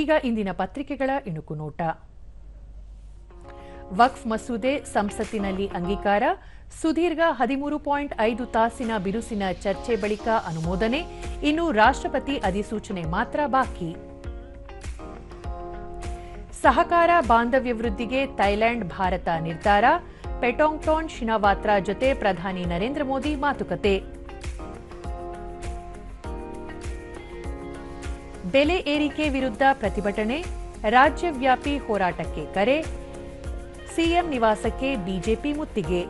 ಈಗ ಇಂದಿನ ಪತ್ರಿಕೆಗಳ ಇಣುಕು ನೋಟ. ವಕ್ಫ್ ಮಸೂದೆ ಸಂಸತ್ತಿನಲ್ಲಿ ಅಂಗೀಕಾರ. ಸುದೀರ್ಘ 13.5 ತಾಸಿನ ಬಿರುಸಿನ ಚರ್ಚೆ ಬಳಿಕ ಅನುಮೋದನೆ. ಇನ್ನು ರಾಷ್ಟ್ರಪತಿ ಅಧಿಸೂಚನೆ ಮಾತ್ರ ಬಾಕಿ. ಸಹಕಾರ ಬಾಂಧವ್ಯ ವೃದ್ಧಿಗೆ ಥೈಲ್ಯಾಂಡ್ ಭಾರತ ನಿರ್ಧಾರ. ಪೆಟೋಂಗ್ಟಾನ್ ಶಿನಾವಾತ್ರಾ ಜೊತೆ ಪ್ರಧಾನಿ ನರೇಂದ್ರ ಮೋದಿ ಮಾತುಕತೆ. ಬೆಲೆ ಏರಿಕೆ ವಿರುದ್ಧ ಪ್ರತಿಭಟನೆ. ರಾಜ್ಯವ್ಯಾಪಿ ಹೋರಾಟಕ್ಕೆ ಕರೆ. ಸಿಎಂ ನಿವಾಸಕ್ಕೆ ಬಿಜೆಪಿ ಮುತ್ತಿಗೆ.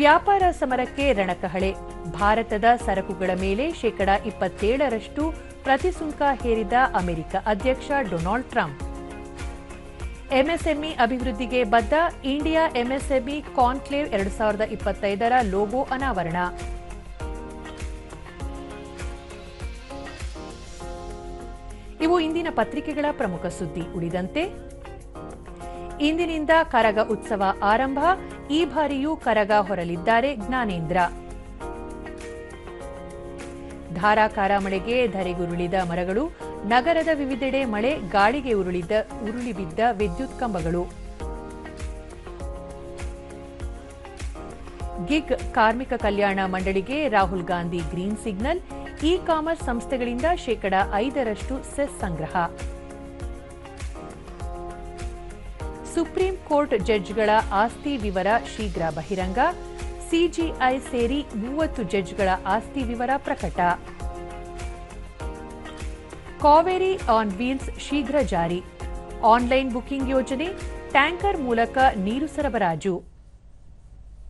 ವ್ಯಾಪಾರ ಸಮರಕ್ಕೆ ರಣಕಹಳೆ. ಭಾರತದ ಸರಕುಗಳ ಮೇಲೆ ಶೇಕಡಾ 27ರಷ್ಟು ಪ್ರತಿಸುಂಕ ಹೇರಿದ ಅಮೆರಿಕ ಅಧ್ಯಕ್ಷ ಡೊನಾಲ್ಡ್ ಟ್ರಂಪ್. ಎಂಎಸ್ಎಂಇ ಅಭಿವೃದ್ಧಿಗೆ ಬದ್ಧ. ಇಂಡಿಯಾ ಎಂಎಸ್ಎಂಇ ಕಾನ್ಕ್ಲೇವ್ 2025ರ ಲೋಗೋ ಅನಾವರಣ. ಇವು ಇಂದಿನ ಪತ್ರಿಕೆಗಳ ಪ್ರಮುಖ ಸುದ್ದಿ. ಉಳಿದಂತೆ ಇಂದಿನಿಂದ ಕರಗ ಉತ್ಸವ ಆರಂಭ. ಈ ಬಾರಿಯೂ ಕರಗ ಹೊರಲಿದ್ದಾರೆ ಜ್ಞಾನೇಂದ್ರ. ಧಾರಾಕಾರ ಮಳೆಗೆ ಧರೆಗುರುಳಿದ ಮರಗಳು. ನಗರದ ವಿವಿಧೆಡೆ ಮಳೆ. ಗಾಳಿಗೆ ಉರುಳಿಬಿದ್ದ ವಿದ್ಯುತ್ ಕಂಬಗಳು. ಗಿಗ್ ಕಾರ್ಮಿಕ ಕಲ್ಯಾಣ ಮಂಡಳಿಗೆ Rahul Gandhi green signal. E commerce ಸಂಸ್ಥೆಗಳಿಂದ ಶೇಕಡಾ 5ರಷ್ಟು ಸೆಸ್ ಸಂಗ್ರಹ. ಸುಪ್ರೀಂ ಕೋರ್ಟ್ ಜಡ್ಜ್ಗಳ ಆಸ್ತಿ ವಿವರ ಶೀಘ್ರ ಬಹಿರಂಗ. ಸಿಜಿಐ ಸೇರಿ 30 ಜಡ್ಜ್ಗಳ ಆಸ್ತಿ ವಿವರ ಪ್ರಕಟ. ಕಾವೇರಿ ಆನ್ ವೀಲ್ಸ್ ಶೀಘ್ರ ಜಾರಿ. ಆನ್ಲೈನ್ ಬುಕಿಂಗ್ ಯೋಜನೆ. ಟ್ಯಾಂಕರ್ ಮೂಲಕ ನೀರು ಸರಬರಾಜು.